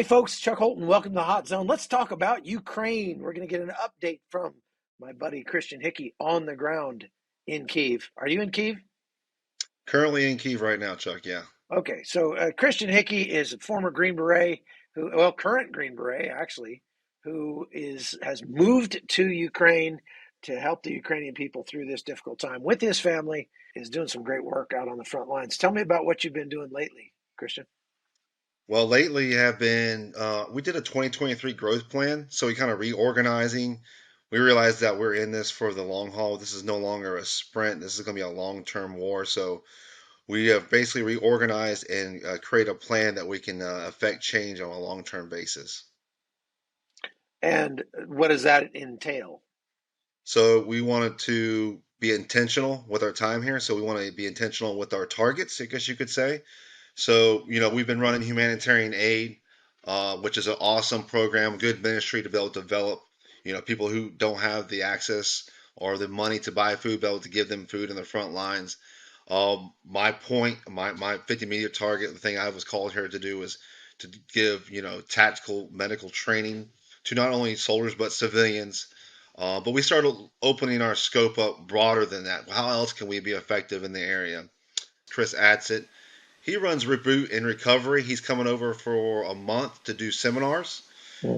Hey folks, Chuck Holton, welcome to the Hot Zone. Let's talk about Ukraine. We're going to get an update from my buddy Christian Hickey on the ground in Kiev. Are you in Kiev? Currently in Kiev right now, Chuck. Yeah. Okay, so Christian Hickey is a former Green Beret, current Green Beret actually, who has moved to Ukraine to help the Ukrainian people through this difficult time with his family. Is doing some great work out on the front lines. Tell me about what you've been doing lately, Christian. Well, lately have been we did a 2023 growth plan, so we kind of reorganizing. We realized that we're in this for the long haul. This is no longer a sprint. This is going to be a long-term war. So we have basically reorganized and create a plan that we can affect change on a long-term basis. And what does that entail? So we wanted to be intentional with our time here. So we want to be intentional with our targets, I guess you could say. So, we've been running humanitarian aid, which is an awesome program, good ministry to be able to develop, people who don't have the access or the money to buy food, be able to give them food in the front lines. My point, my 50 media target, the thing I was called here to do is to give, tactical medical training to not only soldiers but civilians. But we started opening our scope up broader than that. How else can we be effective in the area? Chris Adsit, he runs Reboot and Recovery. He's coming over for a month to do seminars.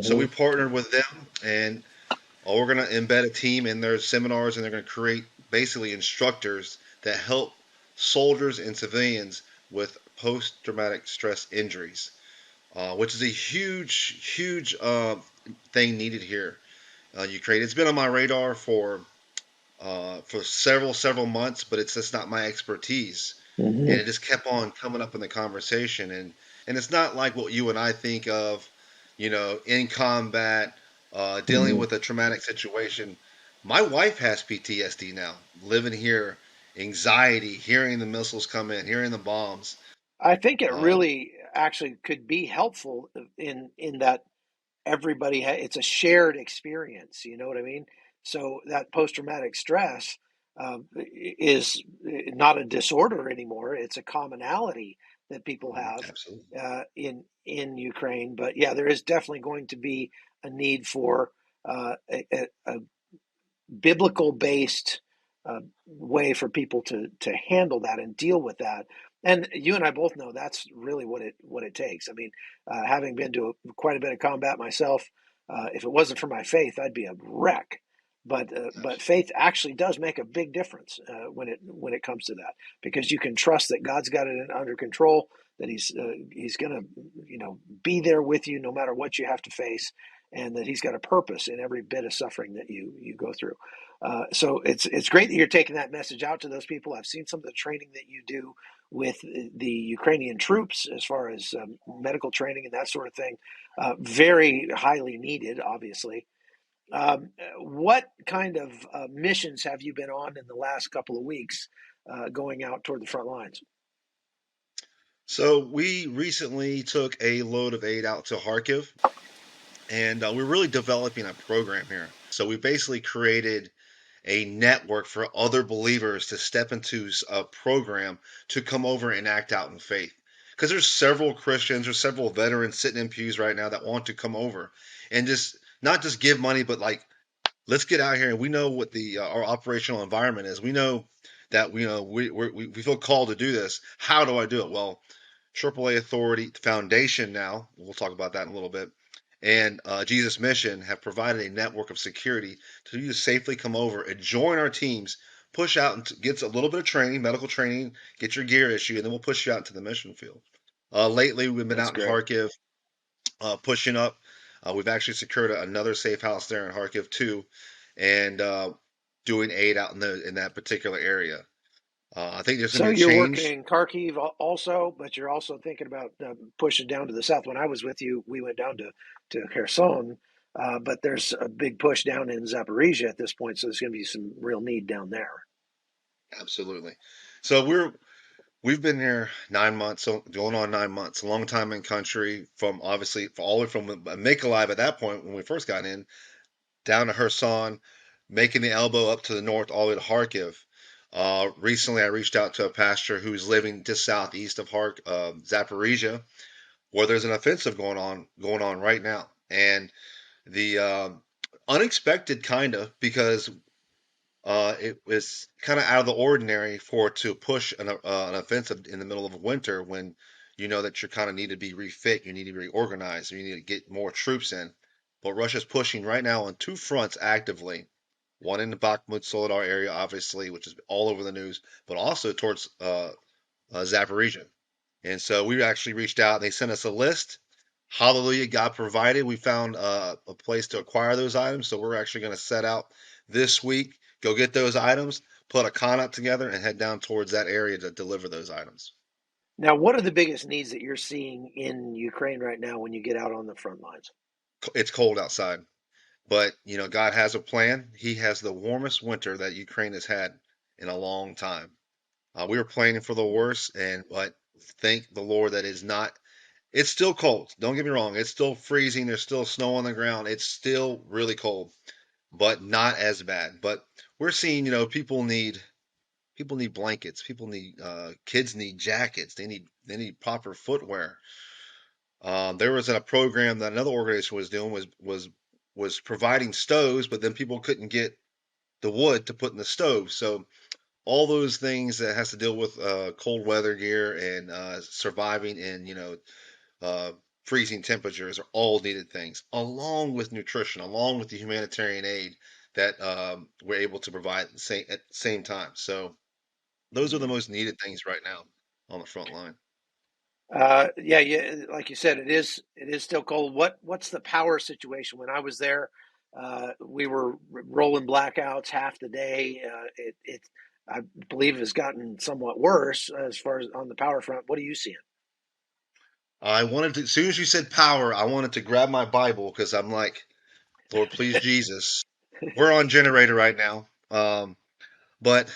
So we Mhm. partnered with them, and we're going to embed a team in their seminars, and they're going to create basically instructors that help soldiers and civilians with post-traumatic stress injuries, which is a huge thing needed here. Ukraine. It's been on my radar for several months, but it's just not my expertise. And Mhm. it just kept on coming up in the conversation, and it's not like what you and I think of, in combat, dealing Mhm. with a traumatic situation. My wife has PTSD now, living here, anxiety, hearing the missiles come in, hearing the bombs. I think it Um, really actually could be helpful in that it's a shared experience. You know what I mean? So that post traumatic stress is not a disorder anymore. It's a commonality that people have Absolutely. in Ukraine. But yeah, there is definitely going to be a need for a biblical based way for people to handle that and deal with that. And you and I both know that's really what it takes. I mean, having been to quite a bit of combat myself, if it wasn't for my faith, I'd be a wreck. But Absolutely. faith actually does make a big difference when it comes to that, because you can trust that God's got it under control, that He's gonna be there with you no matter what you have to face, and that He's got a purpose in every bit of suffering that you go through. So it's great that you're taking that message out to those people. I've seen some of the training that you do with the Ukrainian troops as far as medical training and that sort of thing. Very highly needed, obviously. What kind of missions have you been on in the last couple of weeks going out toward the front lines? So we recently took a load of aid out to Kharkiv, and we're really developing a program here. So we basically created a network for other believers to step into a program to come over and act out in faith. Because there's several Christians or several veterans sitting in pews right now that want to come over and just not just give money, but like let's get out here, and we know what the our operational environment is. We know that we feel called to do this. How do I do it? Well, AAA Authority Foundation now, we'll talk about that in a little bit, and Jesus Mission have provided a network of security to you to safely come over and join our teams, push out and get a little bit of training, medical training, get your gear issue, and then we'll push you out to the mission field. Lately, we've been That's out in great. Kharkiv pushing up. We've actually secured another safe house there in Kharkiv too, and doing aid out in that particular area. I think there's going So to be a you're working change. in Kharkiv also, but you're also thinking about pushing down to the south. When I was with you, we went down to Kherson, but there's a big push down in Zaporizhia at this point, so there's going to be some real need down there. Absolutely. So we've been here 9 months, so going on 9 months, a long time in country. From obviously all the way from Mykolaiv at that point when we first got in, down to Kherson, making the elbow up to the north, all the way to Kharkiv. Recently, I reached out to a pastor who's living just southeast of Zaporizhia, where there's an offensive going on right now, and the unexpected kind of because it was kind of out of the ordinary for it to push an offensive in the middle of winter when you know that you kind of need to be refit, you need to be reorganized, you need to get more troops in. But Russia's pushing right now on two fronts actively. One in the Bakhmut Soledar area, obviously, which is all over the news, but also towards Zaporizhia. And so we actually reached out. They sent us a list. Hallelujah, God provided. We found a place to acquire those items. So we're actually going to set out this week, go get those items, put a con up together, and head down towards that area to deliver those items. Now, what are the biggest needs that you're seeing in Ukraine right now when you get out on the front lines? It's cold outside, but God has a plan. He has the warmest winter that Ukraine has had in a long time. We were planning for the worst, but thank the Lord that is not. It's still cold. Don't get me wrong. It's still freezing. There's still snow on the ground. It's still really cold, but not as bad. But we're seeing, people need blankets. People need kids need jackets. They need proper footwear. There was a program that another organization was doing was providing stoves, but then people couldn't get the wood to put in the stove. So all those things that has to deal with cold weather gear and surviving in uh, freezing temperatures are all needed things, along with nutrition, along with the humanitarian aid that we're able to provide at the same time. So those are the Mhm. most needed things right now on the front line. Yeah, yeah. Like you said, it is still cold. What's the power situation? When I was there, we were rolling blackouts half the day. I believe, has gotten somewhat worse as far as on the power front. What are you seeing? I wanted to, as soon as you said power, I wanted to grab my Bible because I'm like, Lord, please, Jesus. We're on generator right now. But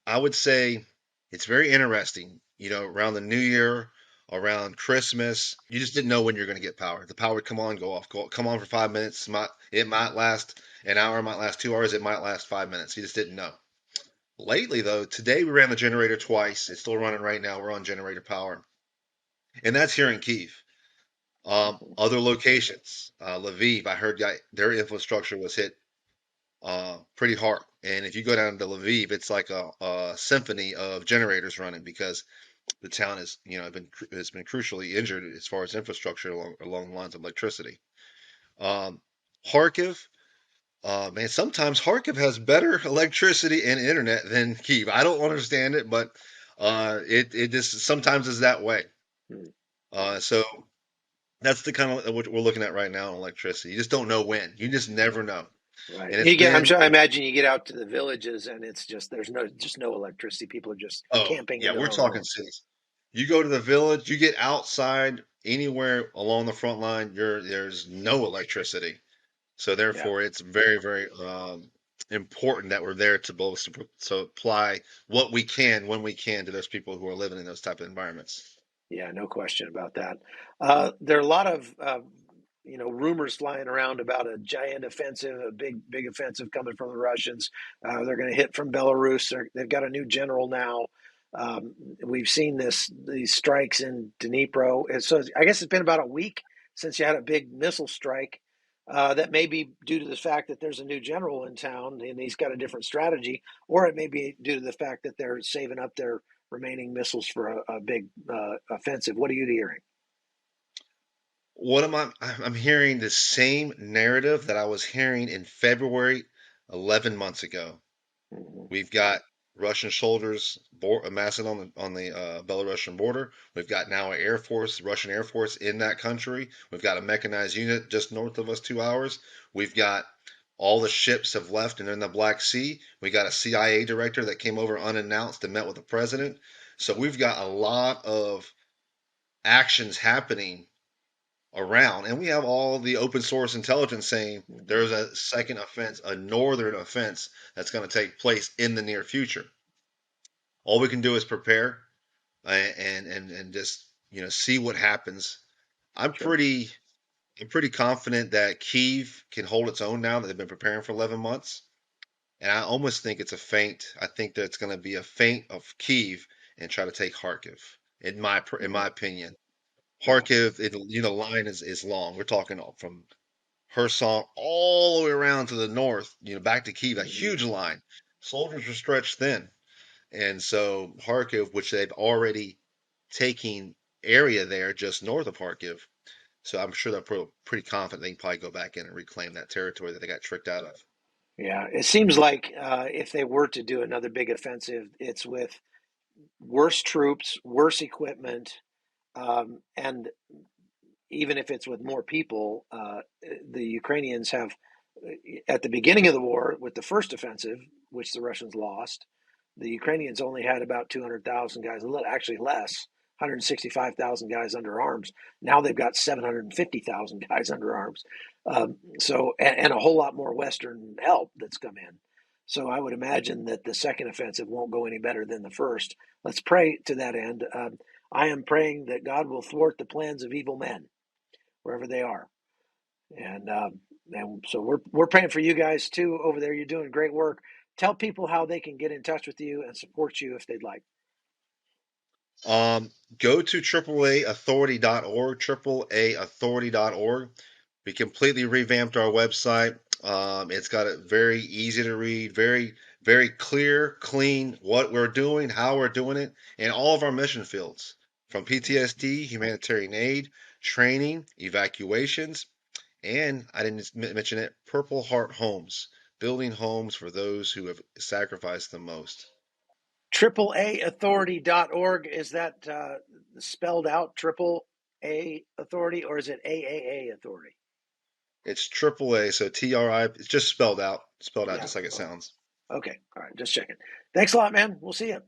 I would say it's very interesting. Around the New Year, around Christmas, you just didn't know when you're going to get power. The power would come on, go off, come on for 5 minutes. It might last an hour, it might last 2 hours, it might last 5 minutes. You just didn't know. Lately, though, today we ran the generator twice. It's still running right now. We're on generator power, and that's here in Kiev. Other locations, Lviv, I heard their infrastructure was hit pretty hard. And if you go down to Lviv, it's like a symphony of generators running because the town has been crucially injured as far as infrastructure along the lines of electricity. Um, Kharkiv, man, sometimes Kharkiv has better electricity and internet than Kiev. I don't understand it, but it just sometimes is that way. So that's the kind of what we're looking at right now in electricity. You just don't know when. You just never know. Right. And it's You get. I'm been sure. I imagine you get out to the villages, and it's just no electricity. People are just Oh, camping in yeah, their we're own talking homes. cities. You go to the village, you get outside anywhere along the front line, there's no electricity. So Yeah. therefore, it's very, very important that we're there to both supply what we can when we can to those people who are living in those type of environments. Yeah, no question about that. There are a lot of rumors flying around about a giant offensive, a big offensive coming from the Russians. They're going to hit from Belarus. They've got a new general now. We've seen these strikes in Dnipro, and so I guess it's been about a week since you had a big missile strike. That may be due to the fact that there's a new general in town and he's got a different strategy, or it may be due to the fact that they're saving up their remaining missiles for a big offensive. What are you hearing? What am I? I'm hearing the same narrative that I was hearing in February 11 months ago. Mm-hmm. We've got Russian soldiers amassing on the Belarusian border. We've got now an Air Force, Russian Air Force in that country. We've got a mechanized unit just north of us, 2 hours. We've got all the ships have left and they're in the Black Sea. We got a CIA director that came over unannounced and met with the president. So we've got a lot of actions happening around, and we have all the open source intelligence saying Mm-hmm. there's a second offense, a northern offense that's going to take place in the near future. All we can do is prepare and just see what happens. I'm Sure. pretty I'm pretty confident that Kiev can hold its own now that they've been preparing for 11 months, and I almost think it's a feint. I think that it's going to be a feint of Kiev and try to take Kharkiv. In my Mm-hmm. opinion, Yeah. Kharkiv, the line is long. We're talking from Kherson all the way around to the north, back to Kiev, a Mhm. huge line. Soldiers were stretched thin. And so Kharkiv, which they've already taken area there just north of Kharkiv. So I'm sure they're pretty confident they can probably go back in and reclaim that territory that they got tricked out of. Yeah. It seems like if they were to do another big offensive, it's with worse troops, worse equipment, and even if it's with more people, the Ukrainians have, at the beginning of the war, with the first offensive, which the Russians lost, the Ukrainians only had about 200,000 guys, actually less, 165,000 guys under arms. Now they've got 750,000 guys under arms. And a whole lot more Western help that's come in. So I would imagine that the second offensive won't go any better than the first. Let's pray to that end. I am praying that God will thwart the plans of evil men wherever they are. And so we're praying for you guys too over there. You're doing great work. Tell people how they can get in touch with you and support you if they'd like. Go to AAAauthority.org, AAAauthority.org. We completely revamped our website. It's got it very easy to read, very, very clear, clean what we're doing, how we're doing it, and all of our mission fields from PTSD, humanitarian aid, training, evacuations, and I didn't mention it, Purple Heart Homes, building homes for those who have sacrificed the most. AAAauthority.org. Is that spelled out triple A authority or is it AAA authority? It's AAA, so TRI. It's just spelled out Yeah. just like it Oh, sounds. okay. All right. Just checking. Thanks a lot, man. We'll see you.